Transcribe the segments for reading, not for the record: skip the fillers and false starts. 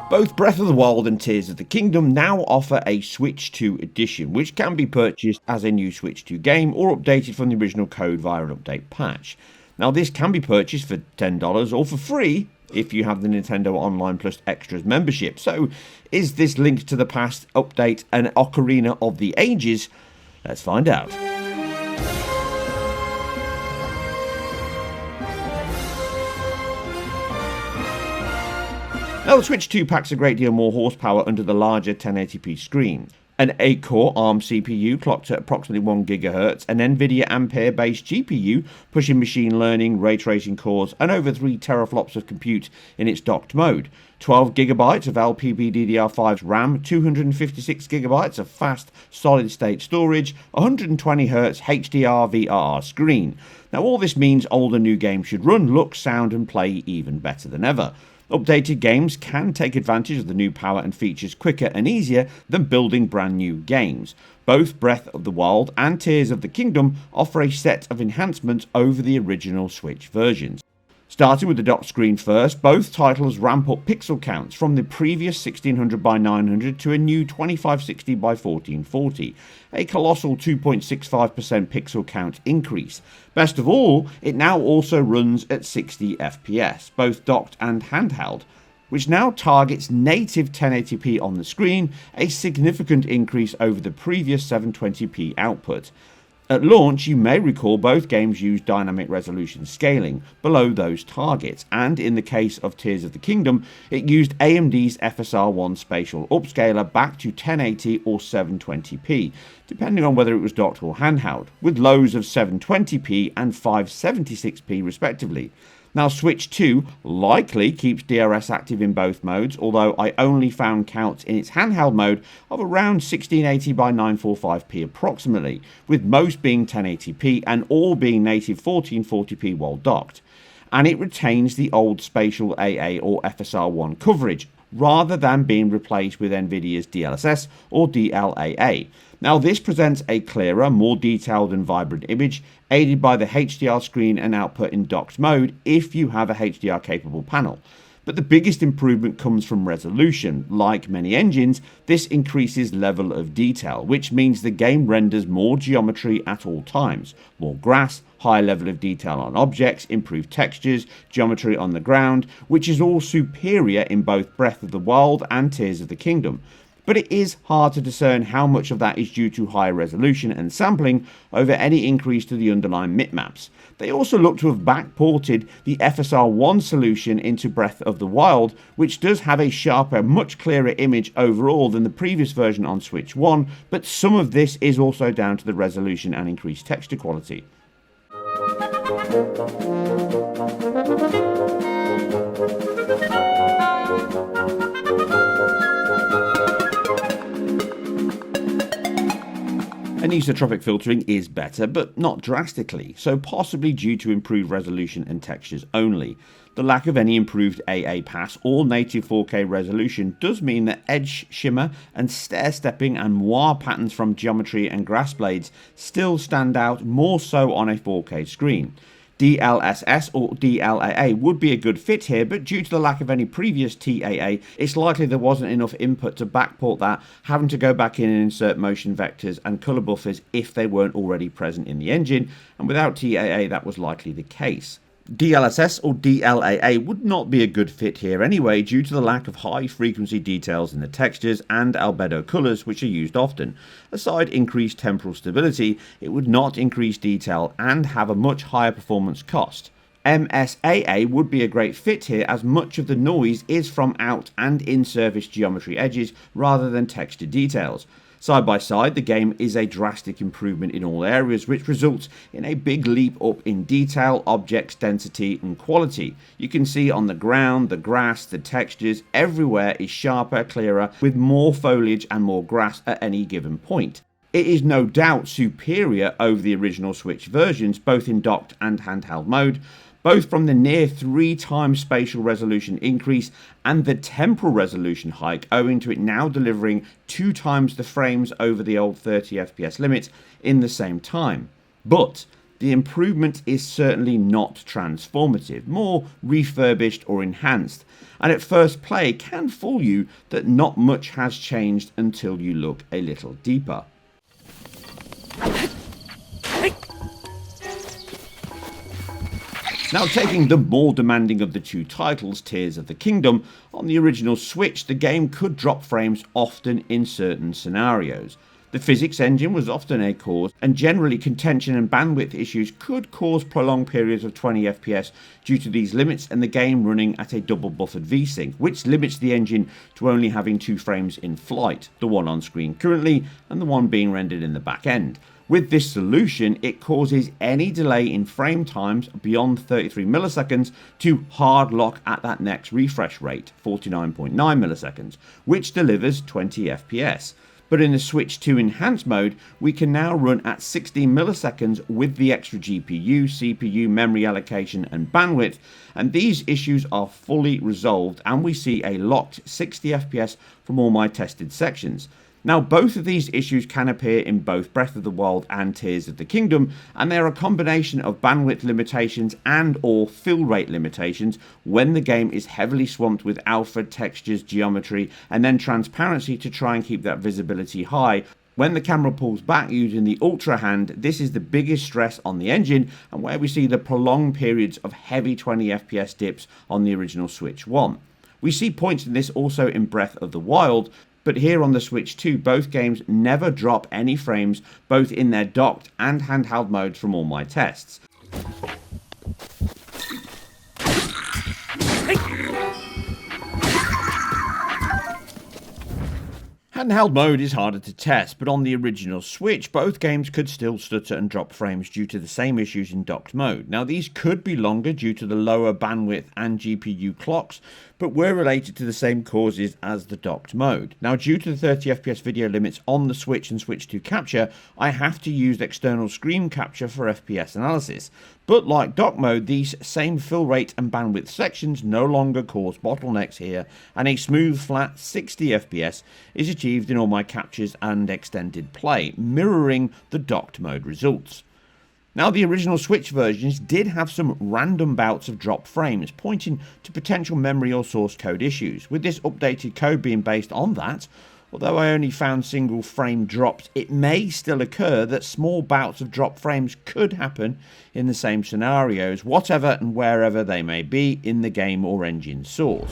Both Breath of the Wild and Tears of the Kingdom now offer a Switch 2 edition, which can be purchased as a new Switch 2 game or updated from the original code via an update patch. Now this can be purchased for $10 or for free if you have the Nintendo Online Plus Extras membership. So is this Link to the Past update an Ocarina of the Ages? Let's find out. Now, the Switch 2 packs a great deal more horsepower under the larger 1080p screen. An 8-core ARM CPU clocked at approximately 1 GHz, an NVIDIA Ampere-based GPU pushing machine learning, ray tracing cores, and over 3 teraflops of compute in its docked mode. 12 GB of LPDDR5 RAM, 256 GB of fast solid-state storage, 120 Hz HDR VRR screen. Now, all this means older new games should run, look, sound, and play even better than ever. Updated games can take advantage of the new power and features quicker and easier than building brand new games. Both Breath of the Wild and Tears of the Kingdom offer a set of enhancements over the original Switch versions. Starting with the dock screen first, both titles ramp up pixel counts from the previous 1600 by 900 to a new 2560 by 1440, a colossal 2.65% pixel count increase. Best of all, it now also runs at 60 FPS, both docked and handheld, which now targets native 1080p on the screen, a significant increase over the previous 720p output. At launch, you may recall both games used dynamic resolution scaling below those targets, and in the case of Tears of the Kingdom, it used AMD's FSR1 spatial upscaler back to 1080 or 720p, depending on whether it was docked or handheld, with lows of 720p and 576p respectively. Now, Switch 2 likely keeps DRS active in both modes, although I only found counts in its handheld mode of around 1680 by 945p approximately, with most being 1080p and all being native 1440p while docked. And it retains the old spatial AA or FSR1 coverage, rather than being replaced with NVIDIA's DLSS or DLAA. Now, this presents a clearer, more detailed and vibrant image, aided by the HDR screen and output in docked mode if you have a HDR capable panel. But the biggest improvement comes from resolution. Like many engines, this increases level of detail, which means the game renders more geometry at all times, more grass, high level of detail on objects, improved textures, geometry on the ground, which is all superior in both Breath of the Wild and Tears of the Kingdom. But it is hard to discern how much of that is due to higher resolution and sampling over any increase to the underlying bitmaps. They also look to have backported the FSR1 solution into Breath of the Wild, which does have a sharper, much clearer image overall than the previous version on Switch 1, but some of this is also down to the resolution and increased texture quality. Anisotropic filtering is better, but not drastically, so possibly due to improved resolution and textures only. The lack of any improved AA pass or native 4K resolution does mean that edge shimmer and stair-stepping and moire patterns from geometry and grass blades still stand out more so on a 4K screen. DLSS or DLAA would be a good fit here, but due to the lack of any previous TAA, it's likely there wasn't enough input to backport that, having to go back in and insert motion vectors and colour buffers if they weren't already present in the engine, and without TAA that was likely the case. DLSS or DLAA would not be a good fit here anyway due to the lack of high frequency details in the textures and albedo colours which are used often. Aside increased temporal stability, it would not increase detail and have a much higher performance cost. MSAA would be a great fit here as much of the noise is from out and in-surface geometry edges rather than texture details. Side by side, the game is a drastic improvement in all areas, which results in a big leap up in detail, objects, density and quality. You can see on the ground, the grass, the textures, everywhere is sharper, clearer, with more foliage and more grass at any given point. It is no doubt superior over the original Switch versions, both in docked and handheld mode, both from the near 3 times spatial resolution increase and the temporal resolution hike, owing to it now delivering 2 times the frames over the old 30 FPS limit in the same time. But The improvement is certainly not transformative, more refurbished or enhanced, and at first play can fool you that not much has changed until you look a little deeper. Now, taking the more demanding of the two titles, Tears of the Kingdom, on the original Switch, the game could drop frames often in certain scenarios. The physics engine was often a cause, and generally contention and bandwidth issues could cause prolonged periods of 20 FPS due to these limits and the game running at a double buffered VSync, which limits the engine to only having 2 frames in flight, the one on screen currently and the one being rendered in the back end. With this solution, it causes any delay in frame times beyond 33 milliseconds to hard lock at that next refresh rate, 49.9 milliseconds, which delivers 20 FPS. But in the Switch 2 Enhanced mode, we can now run at 16 milliseconds with the extra GPU, CPU, memory allocation and bandwidth, and these issues are fully resolved and we see a locked 60 FPS from all my tested sections. Now, both of these issues can appear in both Breath of the Wild and Tears of the Kingdom, and they're a combination of bandwidth limitations and or fill rate limitations when the game is heavily swamped with alpha, textures, geometry, and then transparency to try and keep that visibility high. When the camera pulls back using the Ultra Hand, this is the biggest stress on the engine and where we see the prolonged periods of heavy 20 FPS dips on the original Switch 1. We see points in this also in Breath of the Wild, but here on the Switch 2, both games never drop any frames, both in their docked and handheld modes from all my tests. Handheld mode is harder to test, but on the original Switch, both games could still stutter and drop frames due to the same issues in docked mode. Now, these could be longer due to the lower bandwidth and GPU clocks, but were related to the same causes as the docked mode. Now, due to the 30 FPS video limits on the Switch and Switch 2 capture, I have to use external screen capture for FPS analysis. But like dock mode, these same fill rate and bandwidth sections no longer cause bottlenecks here, and a smooth flat 60 FPS is achieved in all my captures and extended play, mirroring the docked mode results. Now, the original Switch versions did have some random bouts of dropped frames, pointing to potential memory or source code issues. With this updated code being based on that, although I only found single frame drops, it may still occur that small bouts of dropped frames could happen in the same scenarios, whatever and wherever they may be in the game or engine source.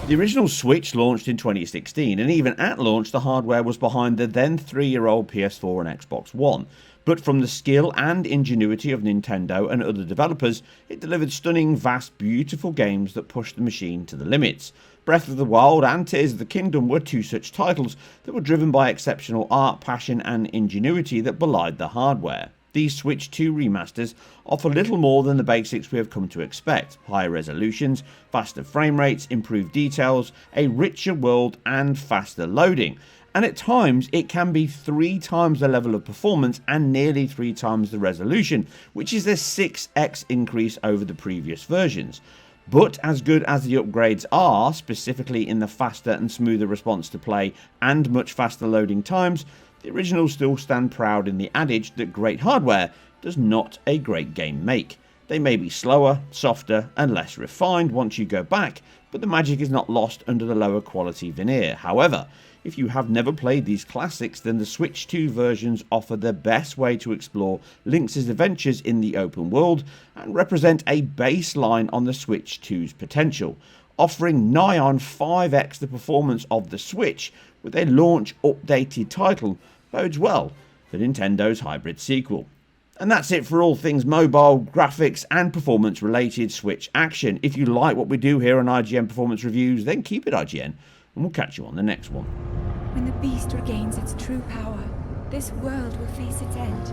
The original Switch launched in 2016, and even at launch the hardware was behind the then 3-year-old PS4 and Xbox One. But from the skill and ingenuity of Nintendo and other developers, it delivered stunning, vast, beautiful games that pushed the machine to the limits. Breath of the Wild and Tears of the Kingdom were two such titles that were driven by exceptional art, passion and ingenuity that belied the hardware. These Switch 2 remasters offer little more than the basics we have come to expect: higher resolutions, faster frame rates, improved details, a richer world and faster loading. And at times it can be 3 times the level of performance and nearly 3 times the resolution, which is a 6x increase over the previous versions. But as good as the upgrades are, specifically in the faster and smoother response to play and much faster loading times, the originals still stand proud in the adage that great hardware does not a great game make. They may be slower, softer and less refined once you go back, but the magic is not lost under the lower quality veneer. However, if you have never played these classics, then the Switch 2 versions offer the best way to explore Link's adventures in the open world and represent a baseline on the Switch 2's potential, offering nigh on 5x the performance of the Switch with a launch updated title bodes well for Nintendo's hybrid sequel. And that's it for all things mobile, graphics and performance related Switch action. If you like what we do here on IGN Performance Reviews, then keep it IGN and we'll catch you on the next one. When the beast regains its true power, this world will face its end.